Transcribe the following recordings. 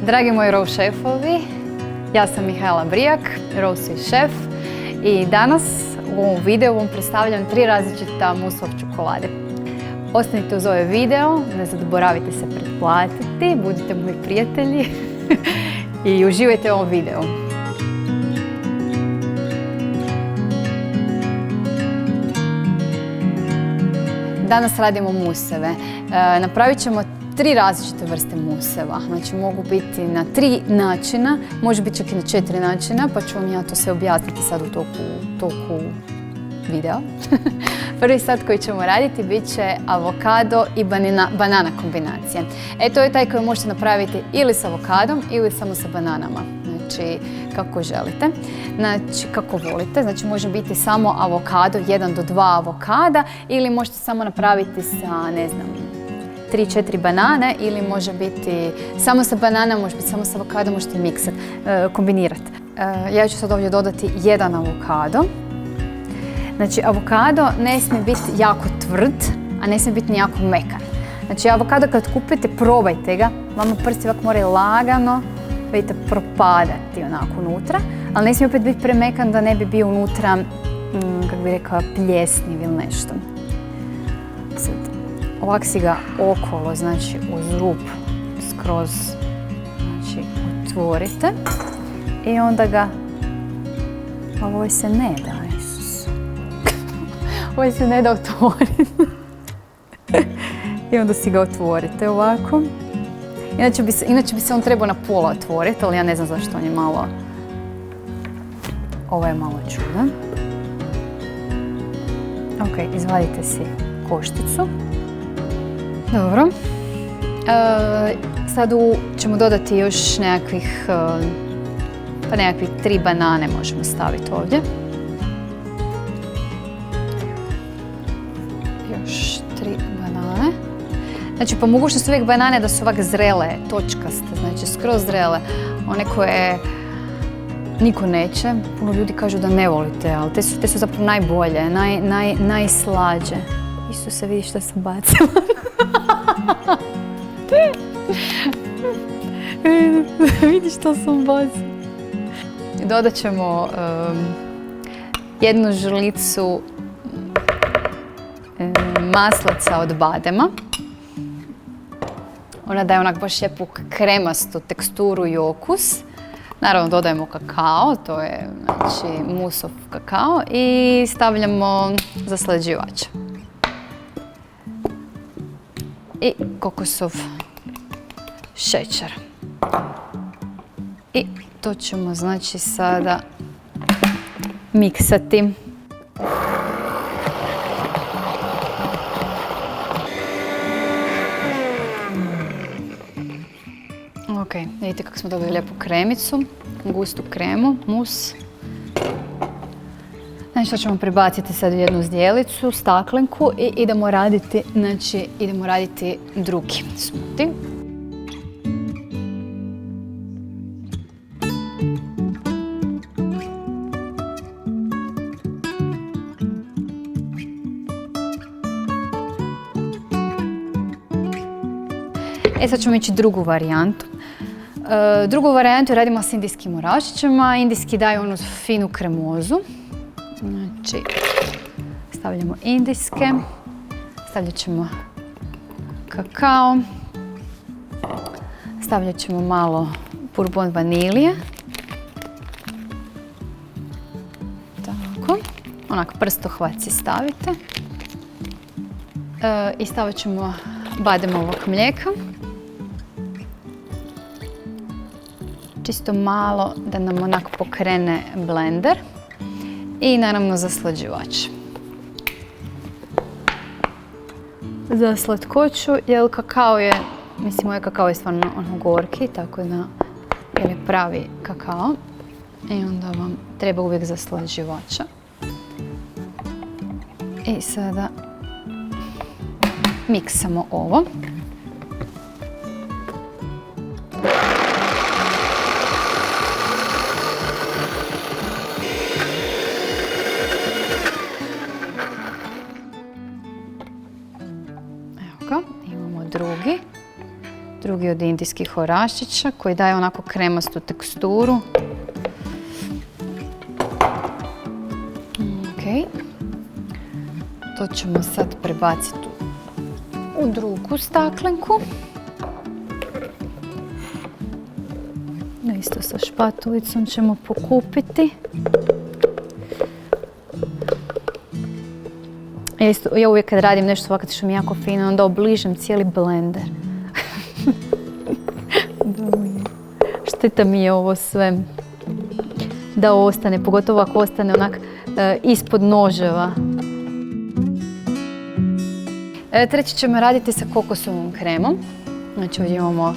Dragi moji Row šefovi, ja sam Mihaela Brijak, Row Swiss šef i danas u ovom videu vam predstavljam 3 različita musov čokolade. Ostanite uz ovaj video, ne zaboravite se pretplatiti, budite moji prijatelji i uživajte u ovom videu. Danas radimo museve. Napravit ćemo 3 različite vrste museva. Znači mogu biti na 3 načina, može biti čak i na 4 načina, pa ću vam ja to sve objasniti sad u toku videa. Prvi sad koji ćemo raditi bit će avokado i banana kombinacija. To je taj koji možete napraviti ili s avokadom ili samo sa bananama. Znači kako želite, znači kako volite. Znači može biti samo avokado, 1 do 2 avokada ili možete samo napraviti sa, ne znam, 3-4 banane ili može biti samo sa banana, može biti samo sa avokadom, možete miksati, kombinirati. Ja ću sad ovdje dodati 1 avokado. Znači avokado ne smije biti jako tvrd, a ne smije biti ni jako mekan. Znači avokado kad kupite, probajte ga, vama prsti ovako moraju lagano, vidite, propadati onako unutra, ali ne smije opet biti premekan da ne bi bio unutra, kako bi rekao, pljesniv ili nešto. Sad, ovako si ga okolo, znači uz rub skroz, znači otvorite i onda ga, ali ovo se ne da, Isus. Ovo se ne da otvoriti. I onda si ga otvorite ovako. Inače bi se on trebao na pola otvoriti, ali ja ne znam zašto on je malo... Ovo je malo čudan. Ok, izvadite si košticu. Dobro. Sad ćemo dodati još nekakvih 3 banane možemo staviti ovdje. Još 3 banane. Znači, po mogućnosti uvijek banane da su ovak zrele, točkaste, znači skroz zrele. One koje niko neće. Puno ljudi kažu da ne volite, ali te su zapravo najbolje, najslađe. Isuse, vidi što sam bacila. Vidi što sam bacila. Dodat ćemo 1 žlicu maslaca od badema. Ona daje onak baš lijepu kremastu teksturu i okus. Naravno dodajemo kakao, to je znači musov kakao i stavljamo zaslađivač. I kokosov šećer. I to ćemo znači sada miksati. Ok, vidite kako smo dobili lijepu kremicu, gustu kremu, mus. Znači to ćemo prebaciti sad u jednu zdjelicu, staklenku i idemo raditi drugi smoothie. Sad ćemo ići drugu varijantu. Drugu varijantu radimo s indijskim orašićima. Indijski daju onu finu kremozu. Znači, stavljamo indijske, stavljat ćemo kakao, stavljat ćemo malo bourbon vanilije. Tako, onak prstohvat si stavite. I stavit ćemo bademovog mlijeka. Čisto malo da nam onako pokrene blender. I naravno zaslađivač. Za slatkoću, jer kakao je, mislim moj kakao je stvarno ono gorki, tako da je pravi kakao. I onda vam treba uvijek zaslađivača. I sada miksamo ovo. drugi od indijskih orašića koji daje onako kremastu teksturu. Ok. To ćemo sad prebaciti u drugu staklenku. Isto sa špatulicom ćemo pokupiti. Ja uvijek kad radim nešto ovako što mi je jako fino, onda obližem cijeli blender. Šteta mi je ovo sve da ostane, pogotovo ako ostane onak ispod noževa. Treći ćemo raditi sa kokosovom kremom. Znači ovdje imamo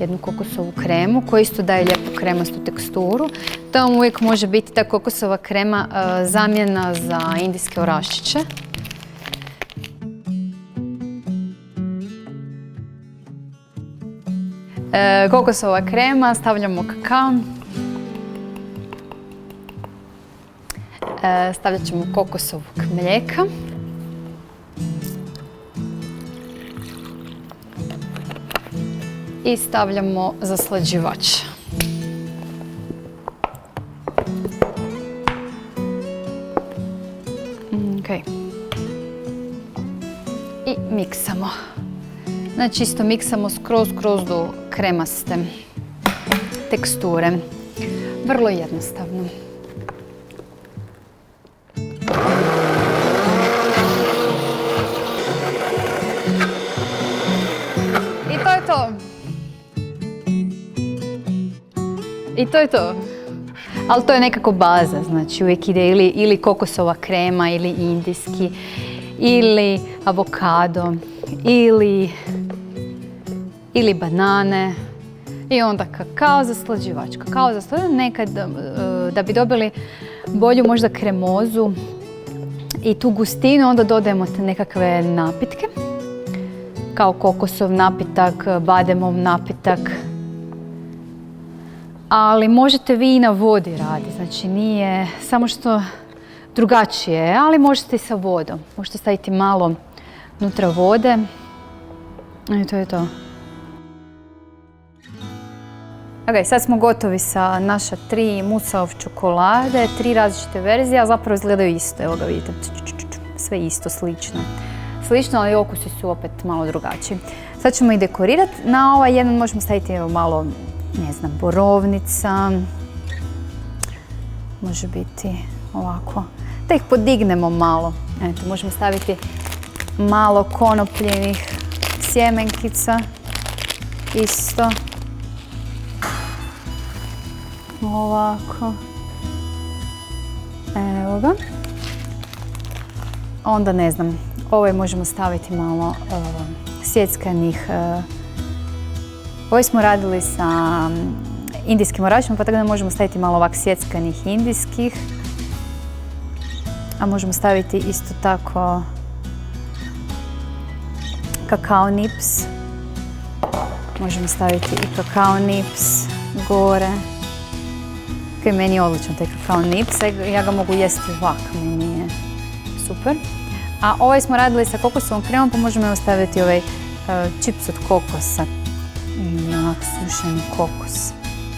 jednu kokosovu kremu koja isto daje lijepu kremastu teksturu. To vam uvijek može biti ta kokosova krema zamjena za indijske orašiće. Kokosova krema, stavljamo kakao. Stavljat ćemo kokosovog mlijeka. I stavljamo zaslađivač. Okay. I miksamo. Znači isto miksamo skroz do kremaste teksture. Vrlo jednostavno. I to je to. I to je to. Ali to je nekako baza, znači uvijek ide ili kokosova krema, ili indijski, ili avokado, ili banane. I onda kakao zaslađivač. Kakao zaslađivač nekad da bi dobili bolju možda kremozu i tu gustinu, onda dodajemo nekakve napitke. Kao kokosov napitak, bademov napitak. Ali možete vi i na vodi raditi, znači nije samo što drugačije, ali možete i sa vodom. Možete staviti malo unutra vode i to je to. Ok, sad smo gotovi sa naša 3 mousse of čokolade, 3 različite verzije, a zapravo izgledaju isto, evo ga vidite, sve isto, slično. Slično, ali okusi su opet malo drugačiji. Sad ćemo ih dekorirati, na ovaj jedan možemo staviti evo malo, ne znam, borovnica, može biti ovako, da ih podignemo malo. Eto, možemo staviti malo konopljenih sjemenkica, isto. Ovako. Evo ga. Onda ne znam, ovaj možemo staviti malo sjeckanih. Ovaj smo radili sa indijskim orašima, pa tako da možemo staviti malo ovak sjeckanih indijskih. A možemo staviti isto tako kakao nips. Možemo staviti i kakao nips gore. Koji meni je odličan taj kakao nips, ja ga mogu jesti ovak, meni je super. A ovaj smo radili sa kokosovom kremom, pa možemo staviti ovaj čips od kokosa. I onak sušeni kokos.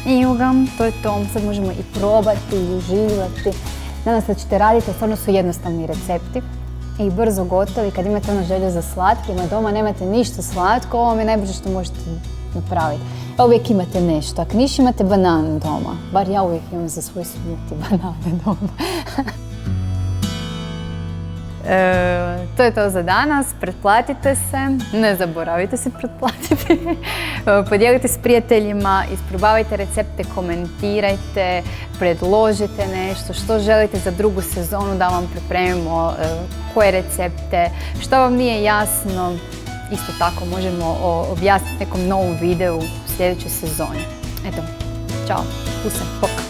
I ugam, to je to. Sad možemo i probati i uživati. Nadam se da ćete raditi, stvarno su jednostavni recepti i brzo gotovi. Kad imate ono želju za slatkima, doma nemate ništa slatko, ovo je najbolje što možete napraviti. Uvijek imate nešto. Ako niš imate bananu doma, bar ja uvijek imam za svoj smoothie banane doma. To je to za danas. Pretplatite se, ne zaboravite se pretplatiti. Podijelite s prijateljima, isprobavajte recepte, komentirajte, predložite nešto što želite za drugu sezonu da vam pripremimo, koje recepte, što vam nije jasno. Isto tako možemo objasniti nekom novom videu u sljedećoj sezoni. Eto, čao, puse, pok.